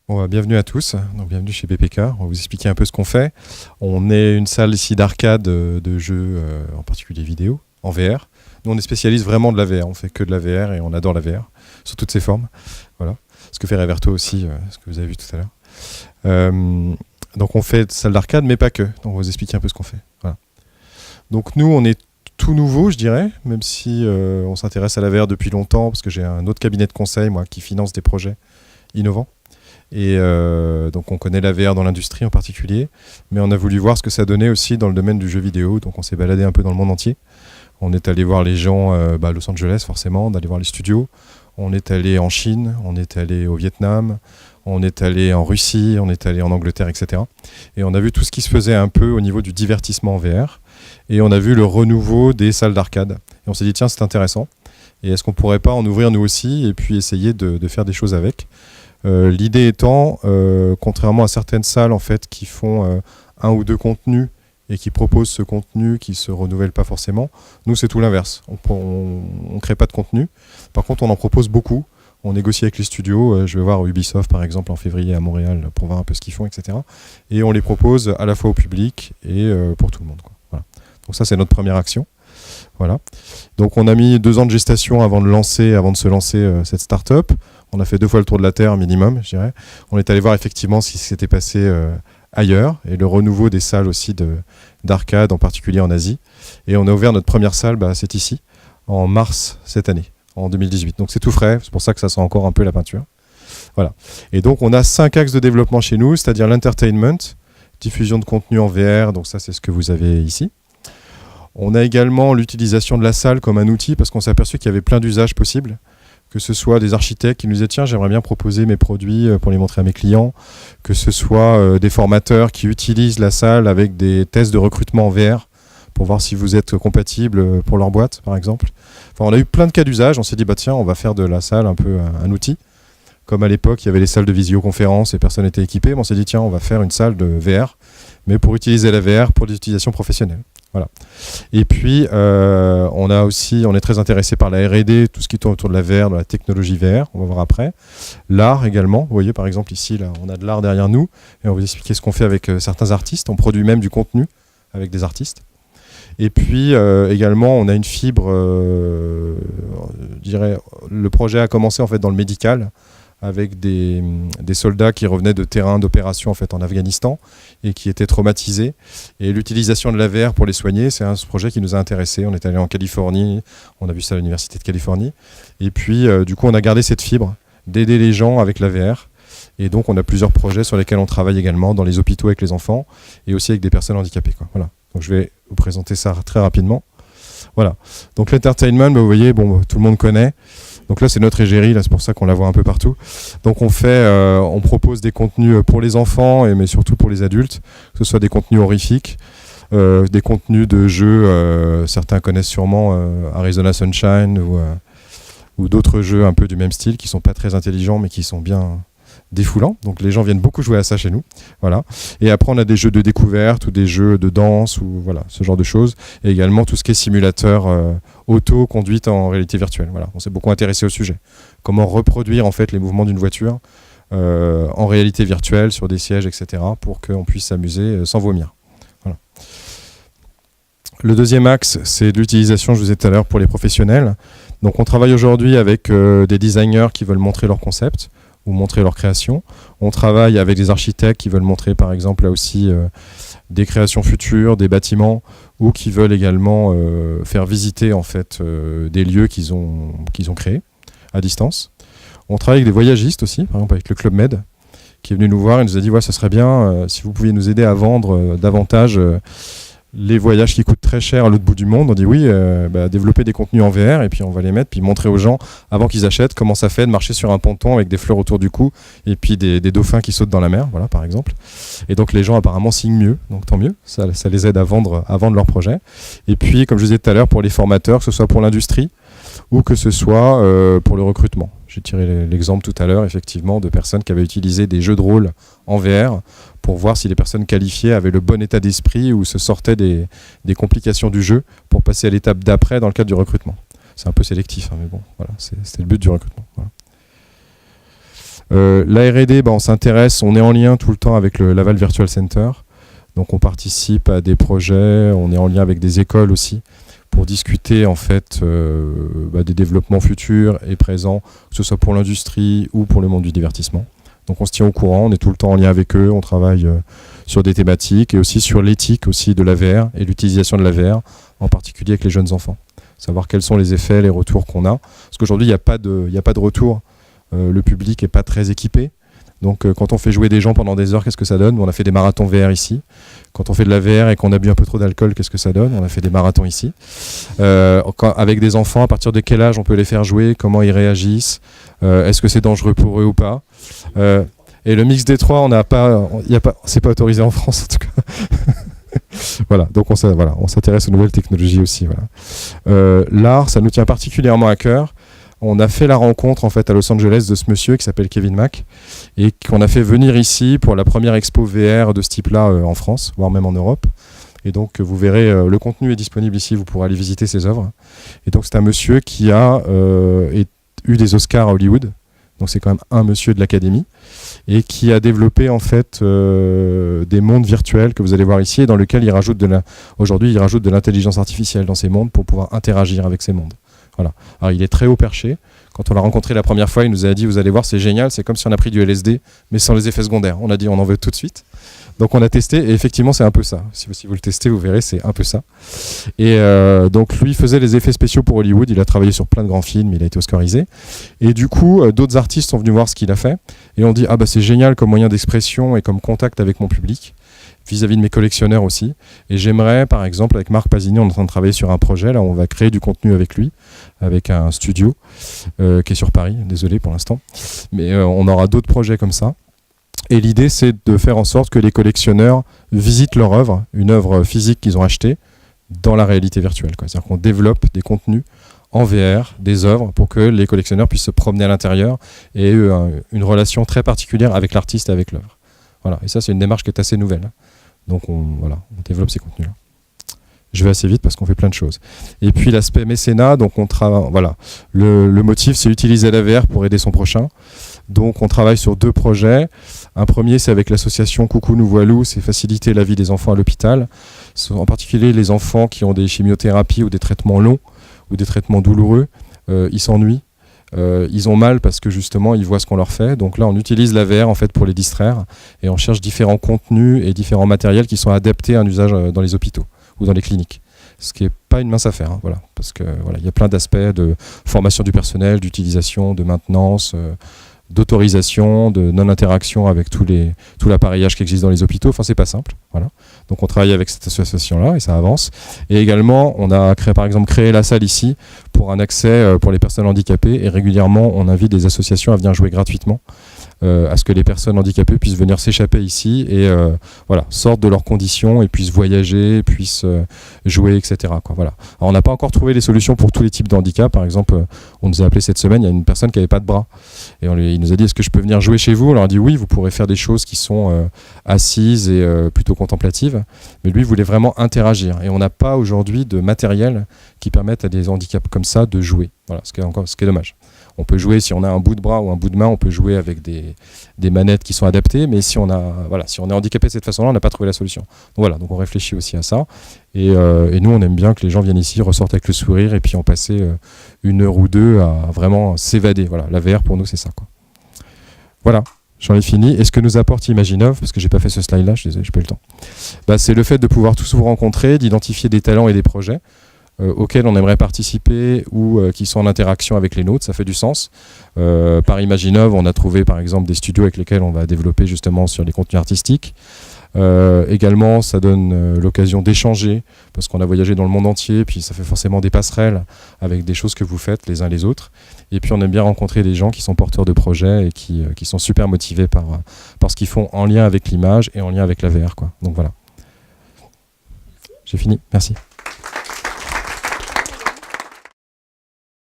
Bon, bienvenue à tous, donc bienvenue chez BPK. On va vous expliquer un peu ce qu'on fait. On est une salle ici d'arcade de jeux, en particulier vidéo, en VR. Nous, on est spécialiste vraiment de la VR. On fait que de la VR et on adore la VR sous toutes ses formes. Voilà. Ce que fait Reverto aussi, ce que vous avez vu tout à l'heure. Donc on fait salle d'arcade, mais pas que. Donc on va vous expliquer un peu ce qu'on fait. Voilà. Donc nous, on est tout nouveau, je dirais, même si on s'intéresse à la VR depuis longtemps, parce que j'ai un autre cabinet de conseil, moi, qui finance des projets innovants. Et donc on connaît la VR dans l'industrie en particulier, mais on a voulu voir ce que ça donnait aussi dans le domaine du jeu vidéo, donc on s'est baladé un peu dans le monde entier. On est allé voir les gens à Los Angeles forcément, d'aller voir les studios, on est allé en Chine, on est allé au Vietnam, on est allé en Russie, on est allé en Angleterre, etc. Et on a vu tout ce qui se faisait un peu au niveau du divertissement en VR, et on a vu le renouveau des salles d'arcade. Et on s'est dit tiens, c'est intéressant, et est-ce qu'on pourrait pas en ouvrir nous aussi, et puis essayer de faire des choses avec. L'idée étant, contrairement à certaines salles en fait, qui font un ou deux contenus et qui proposent ce contenu qui ne se renouvelle pas forcément, nous c'est tout l'inverse. On ne crée pas de contenu. Par contre, on en propose beaucoup. On négocie avec les studios. Je vais voir Ubisoft par exemple en février à Montréal pour voir un peu ce qu'ils font, etc. Et on les propose à la fois au public et pour tout le monde, quoi. Voilà. Donc ça c'est notre première action. Voilà. Donc on a mis 2 ans de gestation avant de se lancer cette start-up. On a fait 2 fois le tour de la Terre minimum, je dirais. On est allé voir effectivement ce qui s'était passé ailleurs et le renouveau des salles aussi d'arcade, en particulier en Asie. Et on a ouvert notre première salle, c'est ici, en mars cette année, en 2018. Donc c'est tout frais, c'est pour ça que ça sent encore un peu la peinture. Voilà. Et donc on a 5 axes de développement chez nous, c'est-à-dire l'entertainment, diffusion de contenu en VR, donc ça c'est ce que vous avez ici. On a également l'utilisation de la salle comme un outil parce qu'on s'est aperçu qu'il y avait plein d'usages possibles. Que ce soit des architectes qui nous disaient tiens, j'aimerais bien proposer mes produits pour les montrer à mes clients, que ce soit des formateurs qui utilisent la salle avec des tests de recrutement en VR pour voir si vous êtes compatible pour leur boîte, par exemple. Enfin, on a eu plein de cas d'usage, on s'est dit tiens, on va faire de la salle un peu un outil. Comme à l'époque, il y avait les salles de visioconférence et personne n'était équipé, mais on s'est dit tiens, on va faire une salle de VR, mais pour utiliser la VR pour des utilisations professionnelles. Voilà. Et puis, on est très intéressé par la R&D, tout ce qui tourne autour de la VR, de la technologie VR, on va voir après. L'art également, vous voyez par exemple ici, là, on a de l'art derrière nous, et on va vous expliquer ce qu'on fait avec certains artistes. On produit même du contenu avec des artistes. Et puis également, on a une fibre, je dirais, le projet a commencé en fait dans le médical, avec des soldats qui revenaient de terrains d'opération en fait en Afghanistan et qui étaient traumatisés. Et l'utilisation de la VR pour les soigner, c'est un projet qui nous a intéressés. On est allé en Californie, on a vu ça à l'Université de Californie. Et puis du coup, on a gardé cette fibre d'aider les gens avec la VR. Et donc, on a plusieurs projets sur lesquels on travaille également dans les hôpitaux avec les enfants et aussi avec des personnes handicapées, quoi. Voilà. Donc, je vais vous présenter ça très rapidement. Voilà. Donc, l'entertainment, vous voyez, tout le monde connaît. Donc là, c'est notre égérie, là, c'est pour ça qu'on la voit un peu partout. Donc on propose des contenus pour les enfants, mais surtout pour les adultes, que ce soit des contenus horrifiques, des contenus de jeux, certains connaissent sûrement Arizona Sunshine ou d'autres jeux un peu du même style, qui sont pas très intelligents, mais qui sont bien défoulants. Donc les gens viennent beaucoup jouer à ça chez nous. Voilà. Et après, on a des jeux de découverte ou des jeux de danse, ou voilà, ce genre de choses. Et également tout ce qui est simulateur auto-conduite en réalité virtuelle. Voilà. On s'est beaucoup intéressé au sujet. Comment reproduire en fait les mouvements d'une voiture en réalité virtuelle sur des sièges, etc. pour qu'on puisse s'amuser sans vomir. Voilà. Le deuxième axe, c'est l'utilisation, je vous ai dit tout à l'heure, pour les professionnels. Donc on travaille aujourd'hui avec des designers qui veulent montrer leur concept ou montrer leur création. On travaille avec des architectes qui veulent montrer par exemple là aussi des créations futures, des bâtiments, ou qui veulent également faire visiter en fait des lieux qu'ils ont créés à distance. On travaille avec des voyagistes aussi, par exemple avec le Club Med, qui est venu nous voir et nous a dit ouais, ça serait bien si vous pouviez nous aider à vendre davantage les voyages qui coûtent très cher à l'autre bout du monde. On dit oui, développer des contenus en VR et puis on va les mettre, puis montrer aux gens avant qu'ils achètent comment ça fait de marcher sur un ponton avec des fleurs autour du cou et puis des dauphins qui sautent dans la mer, voilà par exemple. Et donc les gens apparemment signent mieux, donc tant mieux, ça les aide à vendre leur projet. Et puis comme je disais tout à l'heure, pour les formateurs, que ce soit pour l'industrie ou que ce soit pour le recrutement. J'ai tiré l'exemple tout à l'heure, effectivement, de personnes qui avaient utilisé des jeux de rôle en VR pour voir si les personnes qualifiées avaient le bon état d'esprit ou se sortaient des complications du jeu pour passer à l'étape d'après dans le cadre du recrutement. C'est un peu sélectif, hein, mais bon, voilà, c'est le but du recrutement. Voilà. La R&D, on s'intéresse, on est en lien tout le temps avec le Laval Virtual Center. Donc on participe à des projets, on est en lien avec des écoles aussi pour discuter en fait des développements futurs et présents, que ce soit pour l'industrie ou pour le monde du divertissement. Donc on se tient au courant, on est tout le temps en lien avec eux, on travaille sur des thématiques et aussi sur l'éthique aussi de la VR et l'utilisation de la VR, en particulier avec les jeunes enfants. Savoir quels sont les effets, les retours qu'on a. Parce qu'aujourd'hui, il n'y a pas de retour. Le public n'est pas très équipé. Donc quand on fait jouer des gens pendant des heures, qu'est-ce que ça donne? On a fait des marathons VR ici. Quand on fait de la VR et qu'on a bu un peu trop d'alcool, qu'est-ce que ça donne? On a fait des marathons ici. Avec des enfants, à partir de quel âge on peut les faire jouer? Comment ils réagissent? Est-ce que c'est dangereux pour eux ou pas? Et le mix des trois, c'est pas autorisé en France en tout cas. Voilà, donc on s'intéresse aux nouvelles technologies aussi. Voilà. L'art, ça nous tient particulièrement à cœur. On a fait la rencontre en fait à Los Angeles de ce monsieur qui s'appelle Kevin Mack et qu'on a fait venir ici pour la première expo VR de ce type-là en France, voire même en Europe. Et donc vous verrez, le contenu est disponible ici, vous pourrez aller visiter ses œuvres. Et donc c'est un monsieur qui a eu des Oscars à Hollywood, donc c'est quand même un monsieur de l'académie, et qui a développé en fait des mondes virtuels que vous allez voir ici, et dans lequel aujourd'hui il rajoute de l'intelligence artificielle dans ces mondes pour pouvoir interagir avec ces mondes. Voilà. Alors il est très haut perché. Quand on l'a rencontré la première fois, il nous a dit, vous allez voir, c'est génial, c'est comme si on a pris du LSD, mais sans les effets secondaires. On a dit, on en veut tout de suite. Donc on a testé, et effectivement c'est un peu ça. Si vous le testez, vous verrez, c'est un peu ça. Et donc lui faisait les effets spéciaux pour Hollywood, il a travaillé sur plein de grands films, il a été oscarisé. Et du coup, d'autres artistes sont venus voir ce qu'il a fait, et on dit, c'est génial comme moyen d'expression et comme contact avec mon public, vis-à-vis de mes collectionneurs aussi. Et j'aimerais, par exemple, avec Marc Pasini, on est en train de travailler sur un projet, là on va créer du contenu avec lui, avec un studio qui est sur Paris, désolé pour l'instant, mais on aura d'autres projets comme ça. Et l'idée, c'est de faire en sorte que les collectionneurs visitent leur œuvre, une œuvre physique qu'ils ont achetée, dans la réalité virtuelle. C'est-à-dire qu'on développe des contenus en VR, des œuvres, pour que les collectionneurs puissent se promener à l'intérieur et aient une relation très particulière avec l'artiste et avec l'œuvre. Voilà. Et ça, c'est une démarche qui est assez nouvelle. Donc on développe ces contenus-là. Je vais assez vite parce qu'on fait plein de choses. Et puis l'aspect mécénat, donc on travaille. Voilà. Le motif, c'est utiliser la VR pour aider son prochain. Donc on travaille sur 2 projets. Un premier, c'est avec l'association Coucou Nous Voilou, c'est faciliter la vie des enfants à l'hôpital. En particulier les enfants qui ont des chimiothérapies ou des traitements longs ou des traitements douloureux. Ils s'ennuient. Ils ont mal parce que justement ils voient ce qu'on leur fait. Donc là on utilise la VR en fait pour les distraire et on cherche différents contenus et différents matériels qui sont adaptés à un usage dans les hôpitaux ou dans les cliniques. Ce qui n'est pas une mince affaire, voilà, parce que voilà, y a plein d'aspects de formation du personnel, d'utilisation, de maintenance, d'autorisation, de non-interaction avec tout l'appareillage qui existe dans les hôpitaux. Enfin, c'est pas simple. Voilà. Donc, on travaille avec cette association-là et ça avance. Et également, on a par exemple créé la salle ici pour un accès pour les personnes handicapées. Et régulièrement, on invite des associations à venir jouer gratuitement, à ce que les personnes handicapées puissent venir s'échapper ici et sortent de leurs conditions et puissent voyager, puissent jouer, etc. Voilà. Alors, on n'a pas encore trouvé les solutions pour tous les types de handicap. Par exemple, on nous a appelé cette semaine, il y a une personne qui n'avait pas de bras. Et il nous a dit, est-ce que je peux venir jouer chez vous? On leur a dit oui, vous pourrez faire des choses qui sont assises et plutôt contemplatives. Mais lui voulait vraiment interagir. Et on n'a pas aujourd'hui de matériel qui permette à des handicaps comme ça de jouer. Voilà, ce qui est dommage. On peut jouer, si on a un bout de bras ou un bout de main, on peut jouer avec des manettes qui sont adaptées, mais si on est handicapé de cette façon-là, on n'a pas trouvé la solution. Donc on réfléchit aussi à ça. Et nous, on aime bien que les gens viennent ici, ressortent avec le sourire, et puis en passer 1 heure ou 2 à vraiment s'évader. Voilà, la VR pour nous, c'est ça, quoi. Voilà, j'en ai fini. Et ce que nous apporte Imaginov, parce que j'ai pas fait ce slide-là, je suis désolé, j'ai pas eu le temps. C'est le fait de pouvoir tous vous rencontrer, d'identifier des talents et des projets auxquels on aimerait participer ou qui sont en interaction avec les nôtres, ça fait du sens. Par Imaginov, on a trouvé par exemple des studios avec lesquels on va développer justement sur les contenus artistiques. Également, ça donne l'occasion d'échanger, parce qu'on a voyagé dans le monde entier, puis ça fait forcément des passerelles avec des choses que vous faites les uns les autres. Et puis on aime bien rencontrer des gens qui sont porteurs de projets et qui sont super motivés par ce qu'ils font en lien avec l'image et en lien avec la VR, quoi. Donc voilà. J'ai fini, merci.